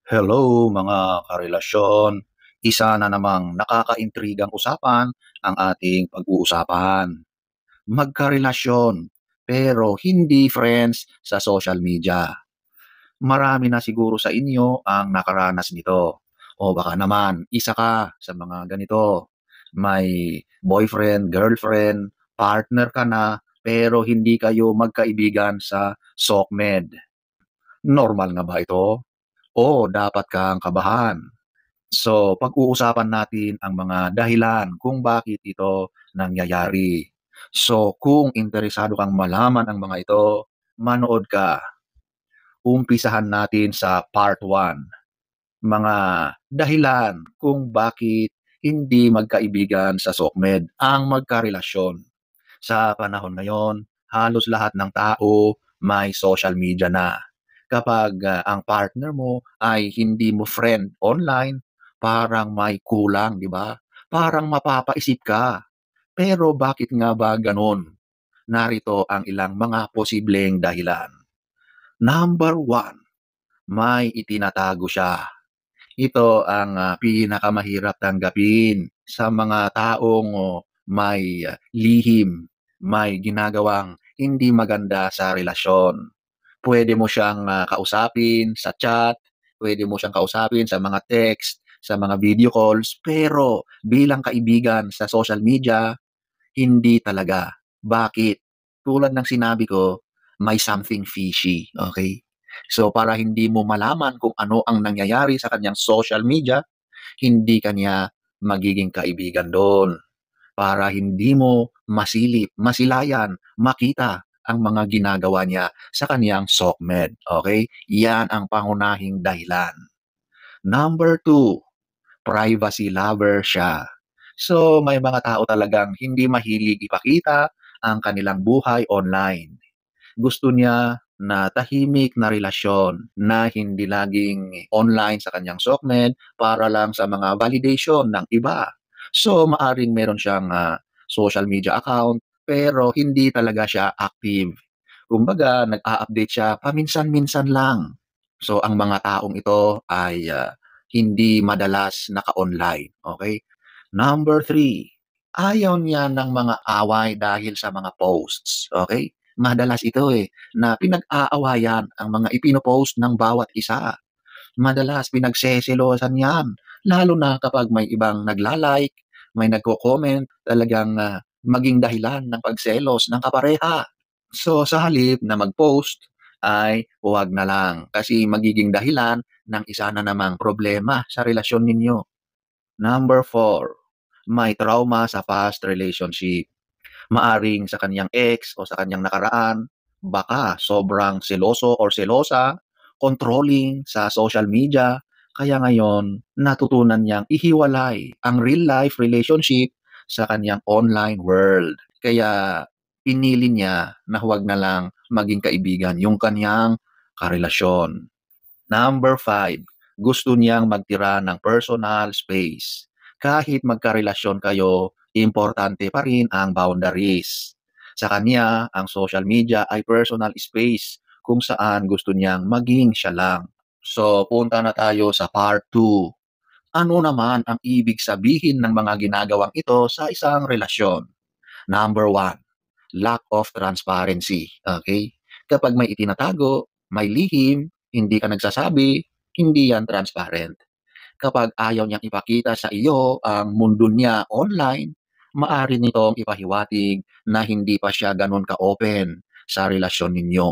Hello mga karelasyon. Isa na namang nakakaintrigang usapan ang ating pag-uusapan. Magkarelasyon pero hindi friends sa social media. Marami na siguro sa inyo ang nakaranas nito. O baka naman isa ka sa mga ganito. May boyfriend, girlfriend, partner ka na pero hindi kayo magkaibigan sa SOCMED. Normal nga ba ito? O dapat kang kabahan? So, pag-uusapan natin ang mga dahilan kung bakit ito nangyayari. So, kung interesado kang malaman ang mga ito, manood ka. Umpisahan natin sa part 1. Mga dahilan kung bakit hindi magkaibigan sa SOCMED ang magkarelasyon. Sa panahon ngayon, halos lahat ng tao may social media na. Kapag ang partner mo ay hindi mo friend online, parang may kulang, di ba? Parang mapapaisip ka. Pero bakit nga ba ganun? Narito ang ilang mga posibleng dahilan. Number 1, may itinatago siya. Ito ang pinakamahirap tanggapin sa mga taong may lihim, may ginagawang hindi maganda sa relasyon. Pwede mo siyang kausapin sa chat, pwede mo siyang kausapin sa mga text, sa mga video calls, pero bilang kaibigan sa social media, hindi talaga. Bakit? Tulad ng sinabi ko, may something fishy, okay? So para hindi mo malaman kung ano ang nangyayari sa kanyang social media, hindi kanya magiging kaibigan doon. Para hindi mo masilip, masilayan, makita ang mga ginagawa niya sa kaniyang SOCMED. Okay? Yan ang pangunahing dahilan. Number 2, privacy lover siya. So may mga tao talagang hindi mahilig ipakita ang kanilang buhay online. Gusto niya na tahimik na relasyon na hindi laging online sa kanyang SOCMED para lang sa mga validation ng iba. So maaring meron siyang social media account pero hindi talaga siya active. Kumbaga nag-a-update siya paminsan-minsan lang. So ang mga taong ito ay hindi madalas naka-online, okay? Number 3, ayaw niya ng mga away dahil sa mga posts, okay? Madalas ito na pinag-aawayan ang mga ipino-post ng bawat isa. Madalas pinagseselosan yan, lalo na kapag may ibang nagla-like, may nagko-comment, talagang maging dahilan ng pagselos ng kapareha. So sa halip na mag-post ay huwag na lang kasi magiging dahilan ng isa na namang problema sa relasyon ninyo. Number 4, may trauma sa past relationship. Maaring sa kanyang ex o sa kanyang nakaraan, baka sobrang seloso or selosa, controlling sa social media, kaya ngayon natutunan niyang ihiwalay ang real life relationship sa kanyang online world. Kaya pinili niya na huwag na lang maging kaibigan yung kanyang karelasyon. Number 5, gusto niyang magtira ng personal space. Kahit magkarelasyon kayo, importante pa rin ang boundaries. Sa kanya, ang social media ay personal space kung saan gusto niyang maging siya lang. So, punta na tayo sa part 2. Ano naman ang ibig sabihin ng mga ginagawang ito sa isang relasyon? Number 1, lack of transparency. Okay? Kapag may itinatago, may lihim, hindi ka nagsasabi, hindi yan transparent. Kapag ayaw niyang ipakita sa iyo ang mundo niya online, maari nitong ipahiwatig na hindi pa siya ganun ka-open sa relasyon ninyo.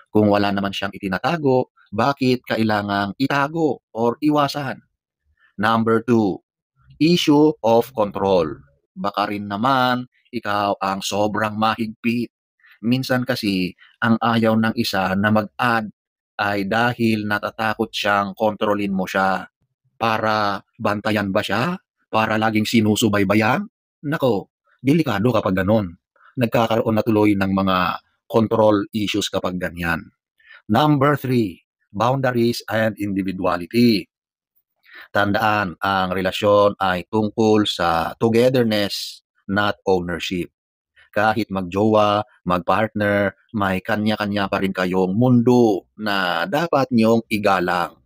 Kung wala naman siyang itinatago, bakit kailangang itago or iwasan? Number 2, issue of control. Baka rin naman ikaw ang sobrang mahigpit. Minsan kasi ang ayaw ng isa na mag-add ay dahil natatakot siyang kontrolin mo siya. Para bantayan ba siya? Para laging sinusubaybayan? Nako, delikado kapag ganon. Nagkakaroon na tuloy ng mga control issues kapag ganyan. Number 3, boundaries and individuality. Tandaan, ang relasyon ay tungkol sa togetherness, not ownership. Kahit magjowa, magpartner, may kanya-kanya pa rin kayong mundo na dapat niyong igalang.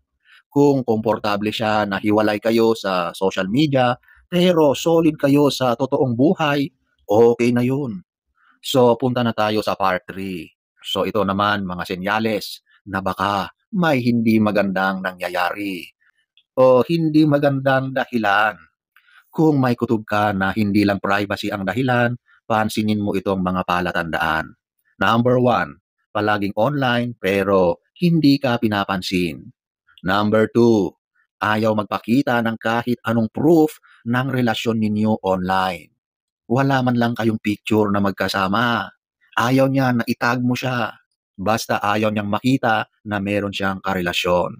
Kung komportable siya na hiwalay kayo sa social media, pero solid kayo sa totoong buhay, okay na yun. So, punta na tayo sa part 3. So, ito naman mga senyales na baka may hindi magandang nangyayari o hindi magandang dahilan. Kung may kutob ka na hindi lang privacy ang dahilan, pansinin mo itong mga palatandaan. Number 1, palaging online pero hindi ka pinapansin. Number 2, ayaw magpakita ng kahit anong proof ng relasyon ninyo online. Wala man lang kayong picture na magkasama. Ayaw niya na itag mo siya. Basta ayaw niyang makita na meron siyang karelasyon.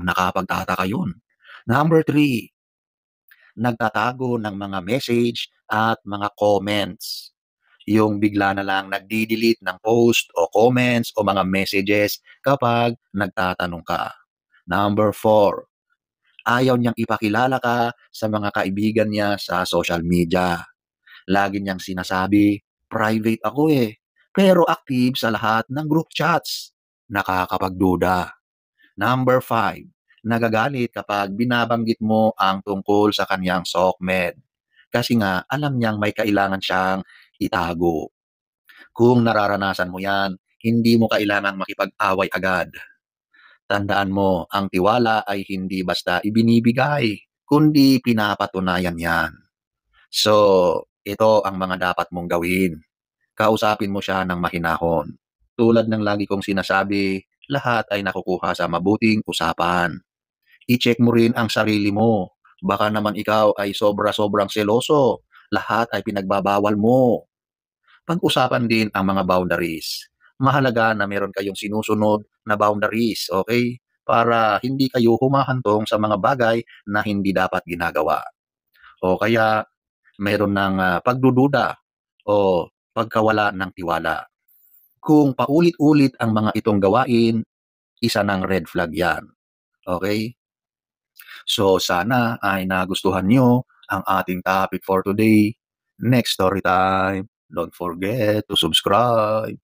Nakapagtataka yun. Number 3, nagtatago ng mga message at mga comments. Yung bigla na lang nagdi-delete ng post o comments o mga messages kapag nagtatanong ka. Number 4, ayaw niyang ipakilala ka sa mga kaibigan niya sa social media. Lagi niyang sinasabi, private ako eh, pero active sa lahat ng group chats. Nakakapagduda. Number 5, nagagalit kapag binabanggit mo ang tungkol sa kanyang SOCMED. Kasi nga, alam niyang may kailangan siyang itago. Kung nararanasan mo yan, hindi mo kailangang makipag-away agad. Tandaan mo, ang tiwala ay hindi basta ibinibigay, kundi pinapatunayan yan. So, ito ang mga dapat mong gawin. Kausapin mo siya ng mahinahon. Tulad ng lagi kong sinasabi, lahat ay nakukuha sa mabuting usapan. I-check mo rin ang sarili mo. Baka naman ikaw ay sobra-sobrang seloso. Lahat ay pinagbabawal mo. Pag-usapan din ang mga boundaries. Mahalaga na meron kayong sinusunod na boundaries, okay? Para hindi kayo humahantong sa mga bagay na hindi dapat ginagawa. O kaya meron ng pagdududa o pagkawala ng tiwala. Kung paulit-ulit ang mga itong gawain, isa ng red flag yan. Okay? So sana ay nagustuhan nyo ang ating topic for today. Next story time. Don't forget to subscribe.